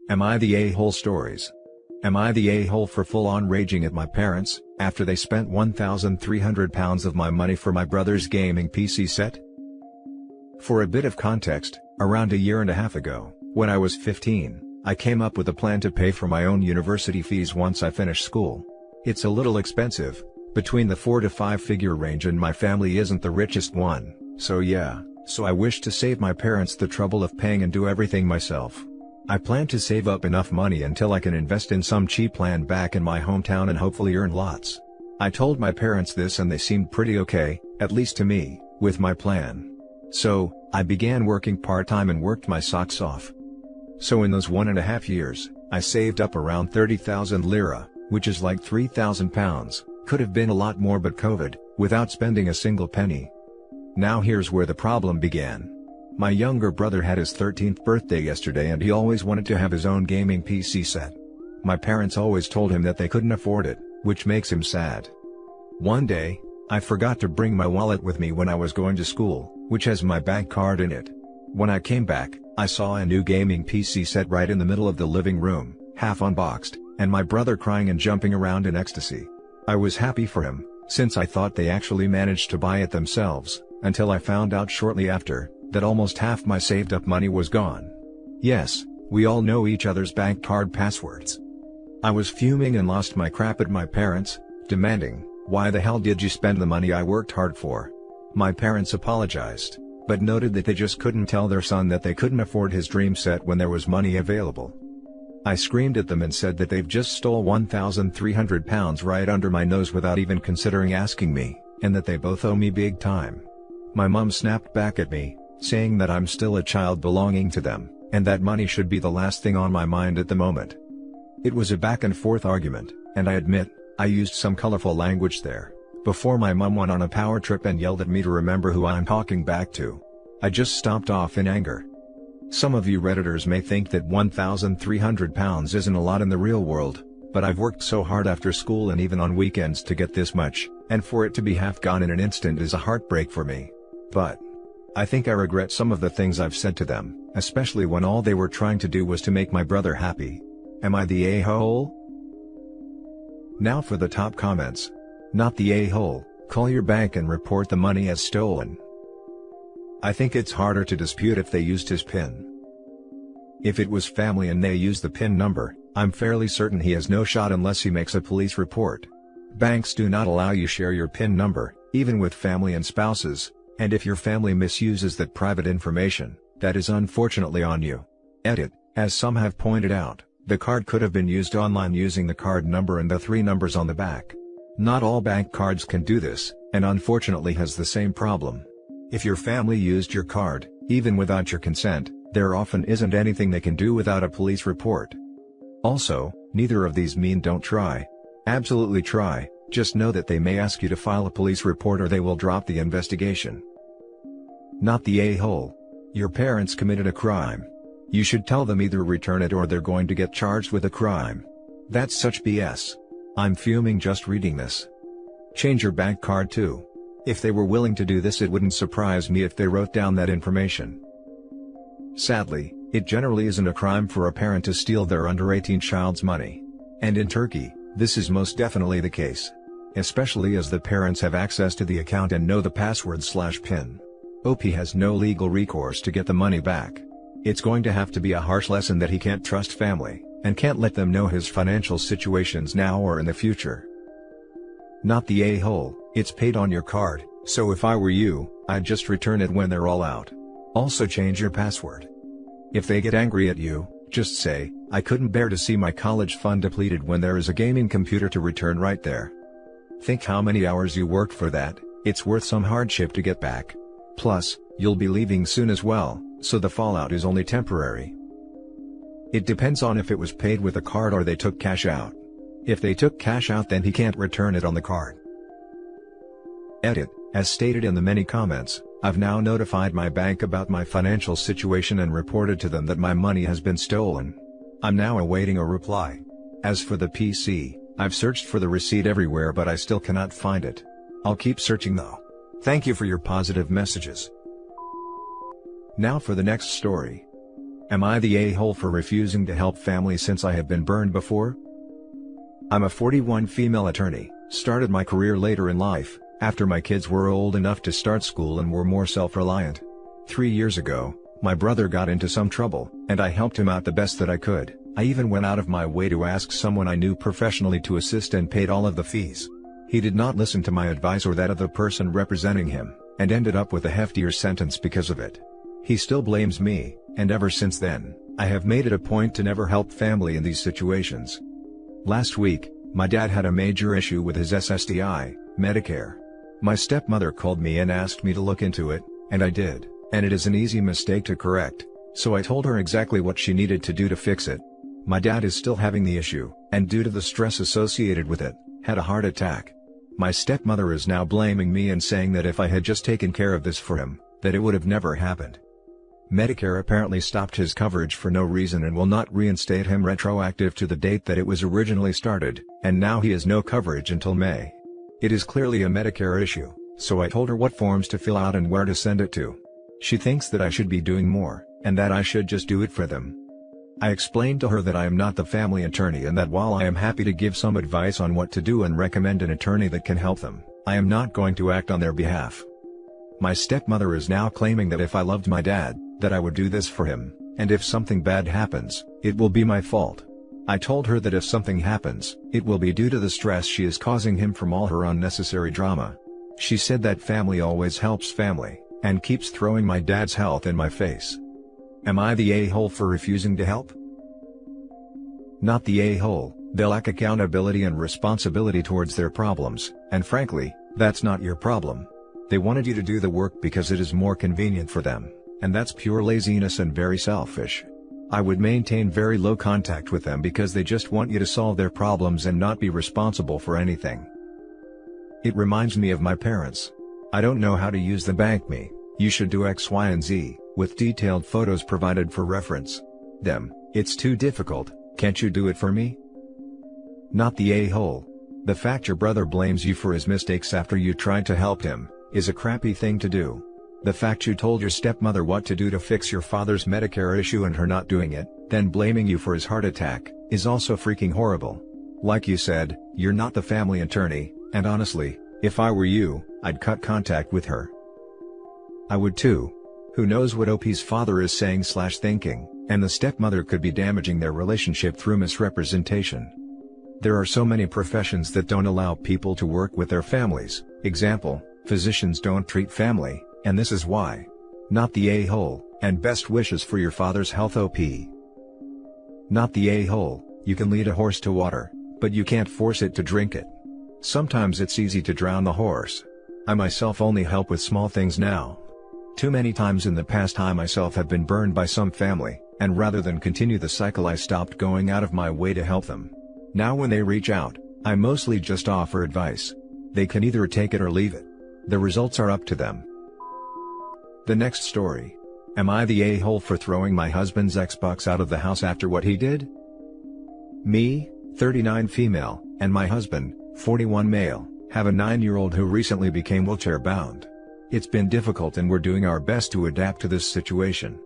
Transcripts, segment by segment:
Am I the a-hole stories? Am I the a-hole for full-on raging at my parents, after they spent £1,300 of my money for my brother's gaming PC set? For a bit of context, around a year and a half ago, when I was 15, I came up with a plan to pay for my own university fees once I finished school. It's a little expensive, between the 4 to 5 figure range, and my family isn't the richest one, so I wish to save my parents the trouble of paying and do everything myself. I plan to save up enough money until I can invest in some cheap land back in my hometown and hopefully earn lots. I told my parents this and they seemed pretty okay, at least to me, with my plan. So, I began working part-time and worked my socks off. So in those 1.5 years, I saved up around 30,000 lira, which is like £3,000, could have been a lot more but COVID, without spending a single penny. Now here's where the problem began. My younger brother had his 13th birthday yesterday and he always wanted to have his own gaming PC set. My parents always told him that they couldn't afford it, which makes him sad. One day, I forgot to bring my wallet with me when I was going to school, which has my bank card in it. When I came back, I saw a new gaming PC set right in the middle of the living room, half unboxed, and my brother crying and jumping around in ecstasy. I was happy for him, since I thought they actually managed to buy it themselves, until I found out shortly after, that almost half my saved up money was gone. Yes, we all know each other's bank card passwords. I was fuming and lost my crap at my parents, demanding, "Why the hell did you spend the money I worked hard for?" My parents apologized, but noted that they just couldn't tell their son that they couldn't afford his dream set when there was money available. I screamed at them and said that they've just stole £1,300 right under my nose without even considering asking me, and that they both owe me big time. My mum snapped back at me, saying that I'm still a child belonging to them, and that money should be the last thing on my mind at the moment. It was a back and forth argument, and I admit, I used some colorful language there, before my mum went on a power trip and yelled at me to remember who I'm talking back to. I just stomped off in anger. Some of you Redditors may think that £1,300 isn't a lot in the real world, but I've worked so hard after school and even on weekends to get this much, and for it to be half gone in an instant is a heartbreak for me. But I think I regret some of the things I've said to them, especially when all they were trying to do was to make my brother happy. Am I the a-hole? Now for the top comments. Not the a-hole, call your bank and report the money as stolen. I think it's harder to dispute if they used his PIN. If it was family and they used the PIN number, I'm fairly certain he has no shot unless he makes a police report. Banks do not allow you share your PIN number, even with family and spouses. And if your family misuses that private information, that is unfortunately on you. Edit, as some have pointed out, the card could have been used online using the card number and the 3 numbers on the back. Not all bank cards can do this, and unfortunately has the same problem. If your family used your card, even without your consent, there often isn't anything they can do without a police report. Also, neither of these mean don't try. Absolutely try, just know that they may ask you to file a police report or they will drop the investigation. Not the a-hole. Your parents committed a crime. You should tell them either return it or they're going to get charged with a crime. That's such BS. I'm fuming just reading this. Change your bank card too. If they were willing to do this, it wouldn't surprise me if they wrote down that information. Sadly, it generally isn't a crime for a parent to steal their under 18 child's money. And in Turkey, this is most definitely the case. Especially as the parents have access to the account and know the password/PIN. OP has no legal recourse to get the money back. It's going to have to be a harsh lesson that he can't trust family, and can't let them know his financial situations now or in the future. Not the a-hole, it's paid on your card, so if I were you, I'd just return it when they're all out. Also change your password. If they get angry at you, just say, "I couldn't bear to see my college fund depleted," when there is a gaming computer to return right there. Think how many hours you worked for that, it's worth some hardship to get back. Plus, you'll be leaving soon as well, so the fallout is only temporary. It depends on if it was paid with a card or they took cash out. If they took cash out, then he can't return it on the card. Edit, as stated in the many comments, I've now notified my bank about my financial situation and reported to them that my money has been stolen. I'm now awaiting a reply. As for the PC, I've searched for the receipt everywhere but I still cannot find it. I'll keep searching though. Thank you for your positive messages. Now for the next story. Am I the a-hole for refusing to help family since I have been burned before? I'm a 41 female attorney, started my career later in life, after my kids were old enough to start school and were more self-reliant. 3 years ago, my brother got into some trouble, and I helped him out the best that I could. I even went out of my way to ask someone I knew professionally to assist and paid all of the fees. He did not listen to my advice or that of the person representing him, and ended up with a heftier sentence because of it. He still blames me, and ever since then, I have made it a point to never help family in these situations. Last week, my dad had a major issue with his SSDI, Medicare. My stepmother called me and asked me to look into it, and I did, and it is an easy mistake to correct, so I told her exactly what she needed to do to fix it. My dad is still having the issue, and due to the stress associated with it, had a heart attack. My stepmother is now blaming me and saying that if I had just taken care of this for him, that it would have never happened. Medicare apparently stopped his coverage for no reason and will not reinstate him retroactive to the date that it was originally started, and now he has no coverage until May. It is clearly a Medicare issue, so I told her what forms to fill out and where to send it to. She thinks that I should be doing more, and that I should just do it for them. I explained to her that I am not the family attorney and that while I am happy to give some advice on what to do and recommend an attorney that can help them, I am not going to act on their behalf. My stepmother is now claiming that if I loved my dad, that I would do this for him, and if something bad happens, it will be my fault. I told her that if something happens, it will be due to the stress she is causing him from all her unnecessary drama. She said that family always helps family, and keeps throwing my dad's health in my face. Am I the a-hole for refusing to help? Not the a-hole. They lack accountability and responsibility towards their problems, and frankly, that's not your problem. They wanted you to do the work because it is more convenient for them, and that's pure laziness and very selfish. I would maintain very low contact with them because they just want you to solve their problems and not be responsible for anything. It reminds me of my parents. I don't know how to use the bank. You should do X, Y, and Z, with detailed photos provided for reference. Them, it's too difficult, can't you do it for me? Not the a-hole. The fact your brother blames you for his mistakes after you tried to help him, is a crappy thing to do. The fact you told your stepmother what to do to fix your father's Medicare issue and her not doing it, then blaming you for his heart attack, is also freaking horrible. Like you said, you're not the family attorney, and honestly, if I were you, I'd cut contact with her. I would too. Who knows what OP's father is saying/thinking, and the stepmother could be damaging their relationship through misrepresentation. There are so many professions that don't allow people to work with their families. Example, physicians don't treat family, and this is why. Not the a-hole, and best wishes for your father's health, OP. Not the a-hole. You can lead a horse to water, but you can't force it to drink it. Sometimes it's easy to drown the horse. I myself only help with small things now. Too many times in the past I myself have been burned by some family, and rather than continue the cycle I stopped going out of my way to help them. Now when they reach out, I mostly just offer advice. They can either take it or leave it. The results are up to them. The next story. Am I the a-hole for throwing my husband's Xbox out of the house after what he did? Me, 39 female, and my husband, 41 male, have a 9-year-old who recently became wheelchair-bound. It's been difficult and we're doing our best to adapt to this situation.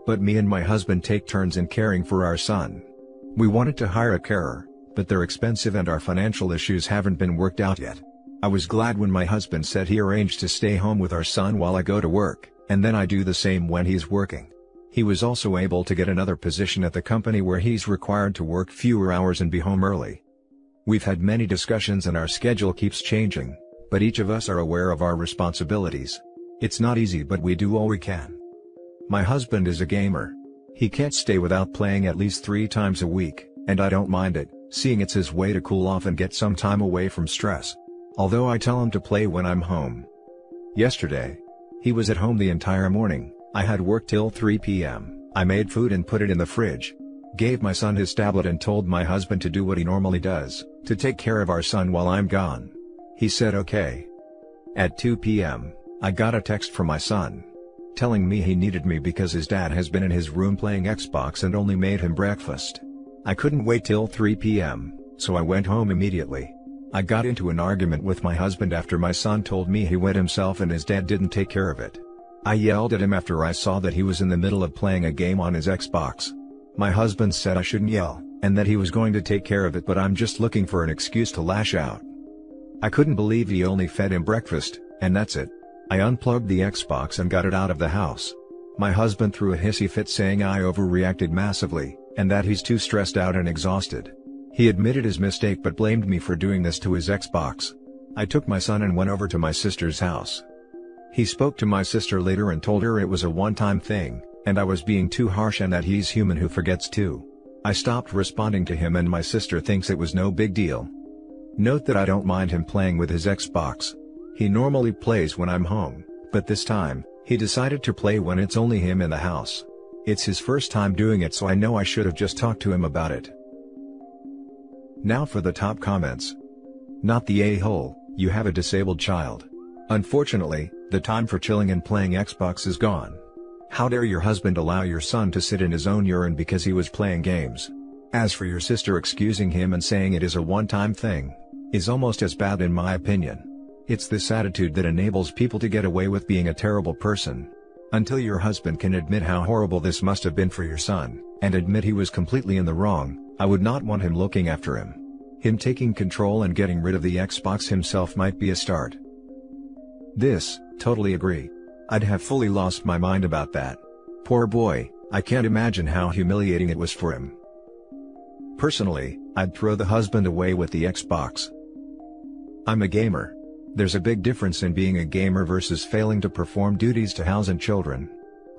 But me and my husband take turns in caring for our son. We wanted to hire a carer, but they're expensive and our financial issues haven't been worked out yet. I was glad when my husband said he arranged to stay home with our son while I go to work, and then I do the same when he's working. He was also able to get another position at the company where he's required to work fewer hours and be home early. We've had many discussions and our schedule keeps changing, but each of us are aware of our responsibilities. It's not easy, but we do all we can. My husband is a gamer. He can't stay without playing at least 3 times a week, and I don't mind it, seeing it's his way to cool off and get some time away from stress. Although I tell him to play when I'm home. Yesterday, he was at home the entire morning. I had work till 3 p.m. I made food and put it in the fridge. Gave my son his tablet and told my husband to do what he normally does, to take care of our son while I'm gone. He said okay. At 2 p.m., I got a text from my son, telling me he needed me because his dad has been in his room playing Xbox and only made him breakfast. I couldn't wait till 3 p.m., so I went home immediately. I got into an argument with my husband after my son told me he went himself and his dad didn't take care of it. I yelled at him after I saw that he was in the middle of playing a game on his Xbox. My husband said I shouldn't yell, and that he was going to take care of it, but I'm just looking for an excuse to lash out. I couldn't believe he only fed him breakfast, and that's it. I unplugged the Xbox and got it out of the house. My husband threw a hissy fit saying I overreacted massively, and that he's too stressed out and exhausted. He admitted his mistake but blamed me for doing this to his Xbox. I took my son and went over to my sister's house. He spoke to my sister later and told her it was a one-time thing, and I was being too harsh and that he's human who forgets too. I stopped responding to him and my sister thinks it was no big deal. Note that I don't mind him playing with his Xbox. He normally plays when I'm home, but this time, he decided to play when it's only him in the house. It's his first time doing it, so I know I should have just talked to him about it. Now for the top comments. Not the a-hole, you have a disabled child. Unfortunately, the time for chilling and playing Xbox is gone. How dare your husband allow your son to sit in his own urine because he was playing games? As for your sister excusing him and saying it is a one-time thing, is almost as bad in my opinion. It's this attitude that enables people to get away with being a terrible person. Until your husband can admit how horrible this must have been for your son, and admit he was completely in the wrong, I would not want him looking after him. Him taking control and getting rid of the Xbox himself might be a start. Totally agree. I'd have fully lost my mind about that. Poor boy, I can't imagine how humiliating it was for him. Personally, I'd throw the husband away with the Xbox. I'm a gamer. There's a big difference in being a gamer versus failing to perform duties to house and children.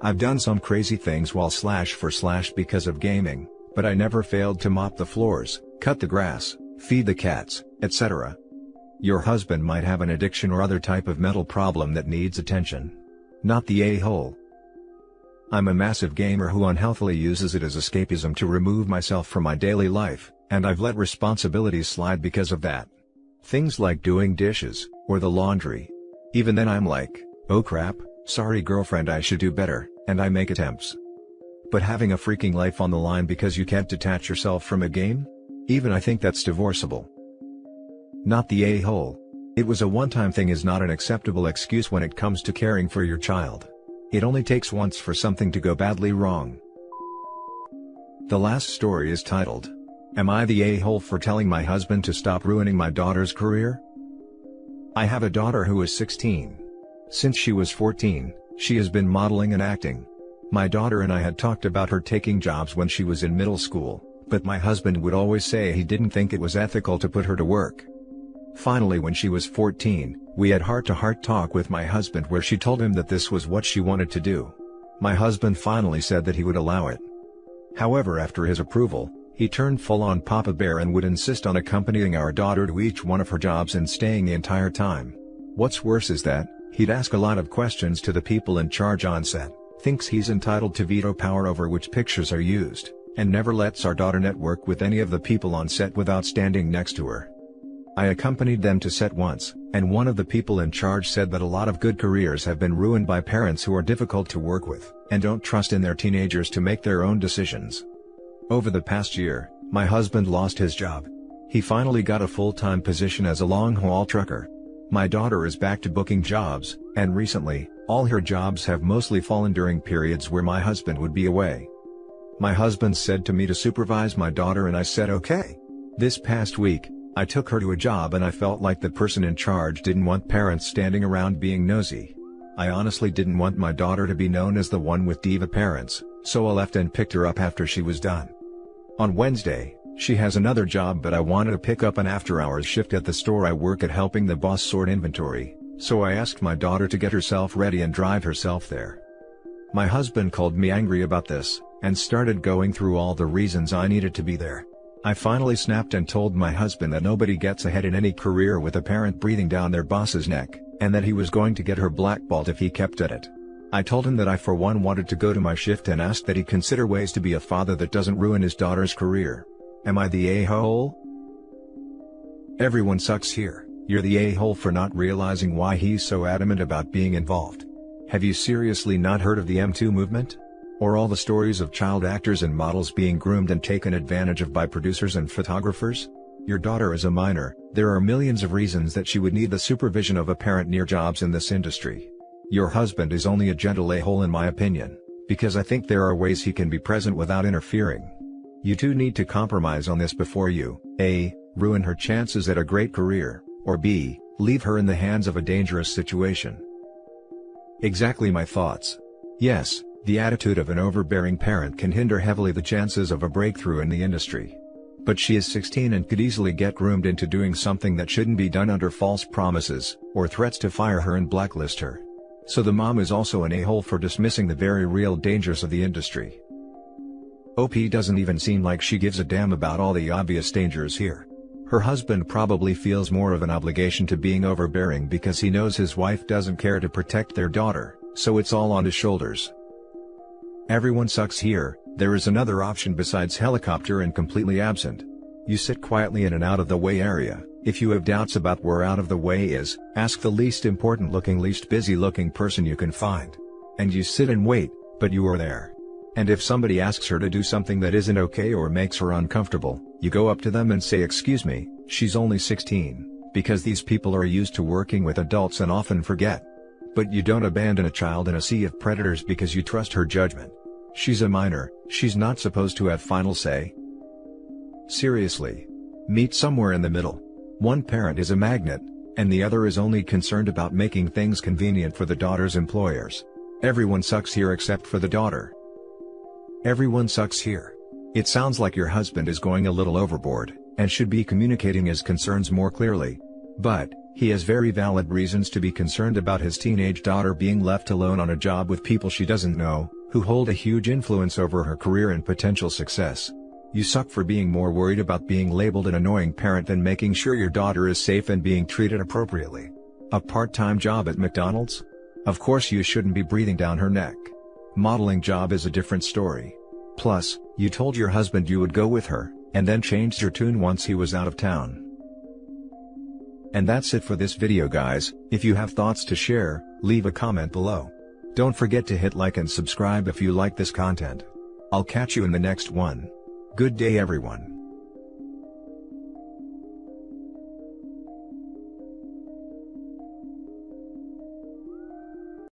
I've done some crazy things while /for/ because of gaming, but I never failed to mop the floors, cut the grass, feed the cats, etc. Your husband might have an addiction or other type of mental problem that needs attention. Not the a-hole. I'm a massive gamer who unhealthily uses it as escapism to remove myself from my daily life, and I've let responsibilities slide because of that. Things like doing dishes, or the laundry. Even then I'm like, oh crap, sorry girlfriend, I should do better, and I make attempts. But having a freaking life on the line because you can't detach yourself from a game? Even I think that's divorceable. Not the a-hole. It was a one-time thing is not an acceptable excuse when it comes to caring for your child. It only takes once for something to go badly wrong. The last story is titled, Am I the a-hole for telling my husband to stop ruining my daughter's career? I have a daughter who is 16. Since she was 14, she has been modeling and acting. My daughter and I had talked about her taking jobs when she was in middle school, but my husband would always say he didn't think it was ethical to put her to work. Finally, when she was 14, we had heart-to-heart talk with my husband where she told him that this was what she wanted to do. My husband finally said that he would allow it. However, after his approval, he turned full-on Papa Bear and would insist on accompanying our daughter to each one of her jobs and staying the entire time. What's worse is that, he'd ask a lot of questions to the people in charge on set, thinks he's entitled to veto power over which pictures are used, and never lets our daughter network with any of the people on set without standing next to her. I accompanied them to set once, and one of the people in charge said that a lot of good careers have been ruined by parents who are difficult to work with, and don't trust in their teenagers to make their own decisions. Over the past year, my husband lost his job. He finally got a full-time position as a long-haul trucker. My daughter is back to booking jobs, and recently, all her jobs have mostly fallen during periods where my husband would be away. My husband said to me to supervise my daughter and I said okay. This past week, I took her to a job and I felt like the person in charge didn't want parents standing around being nosy. I honestly didn't want my daughter to be known as the one with diva parents, so I left and picked her up after she was done. On Wednesday, she has another job, but I wanted to pick up an after-hours shift at the store I work at helping the boss sort inventory, so I asked my daughter to get herself ready and drive herself there. My husband called me angry about this, and started going through all the reasons I needed to be there. I finally snapped and told my husband that nobody gets ahead in any career with a parent breathing down their boss's neck, and that he was going to get her blackballed if he kept at it. I told him that I for one wanted to go to my shift and asked that he consider ways to be a father that doesn't ruin his daughter's career. Am I the a-hole? Everyone sucks here. You're the a-hole for not realizing why he's so adamant about being involved. Have you seriously not heard of the M2 movement? Or all the stories of child actors and models being groomed and taken advantage of by producers and photographers? Your daughter is a minor, there are millions of reasons that she would need the supervision of a parent near jobs in this industry. Your husband is only a gentle a-hole in my opinion, because I think there are ways he can be present without interfering. You two need to compromise on this before you, A, ruin her chances at a great career, or B, leave her in the hands of a dangerous situation. Exactly my thoughts. Yes, the attitude of an overbearing parent can hinder heavily the chances of a breakthrough in the industry. But she is 16 and could easily get groomed into doing something that shouldn't be done under false promises, or threats to fire her and blacklist her. So the mom is also an a-hole for dismissing the very real dangers of the industry. OP doesn't even seem like she gives a damn about all the obvious dangers here. Her husband probably feels more of an obligation to being overbearing because he knows his wife doesn't care to protect their daughter, so it's all on his shoulders. Everyone sucks here. There is another option besides helicopter and completely absent. You sit quietly in an out-of-the-way area. If you have doubts about where out of the way is, ask the least important looking, least busy looking person you can find. And you sit and wait, but you are there. And if somebody asks her to do something that isn't okay or makes her uncomfortable, you go up to them and say, "Excuse me, she's only 16, because these people are used to working with adults and often forget." But you don't abandon a child in a sea of predators because you trust her judgment. She's a minor, she's not supposed to have final say. Seriously. Meet somewhere in the middle. One parent is a magnet, and the other is only concerned about making things convenient for the daughter's employers. Everyone sucks here except for the daughter. Everyone sucks here. It sounds like your husband is going a little overboard, and should be communicating his concerns more clearly. But, he has very valid reasons to be concerned about his teenage daughter being left alone on a job with people she doesn't know, who hold a huge influence over her career and potential success. You suck for being more worried about being labeled an annoying parent than making sure your daughter is safe and being treated appropriately. A part-time job at McDonald's? Of course you shouldn't be breathing down her neck. Modeling job is a different story. Plus, you told your husband you would go with her, and then changed your tune once he was out of town. And that's it for this video, guys. If you have thoughts to share, leave a comment below. Don't forget to hit like and subscribe if you like this content. I'll catch you in the next one. Good day everyone.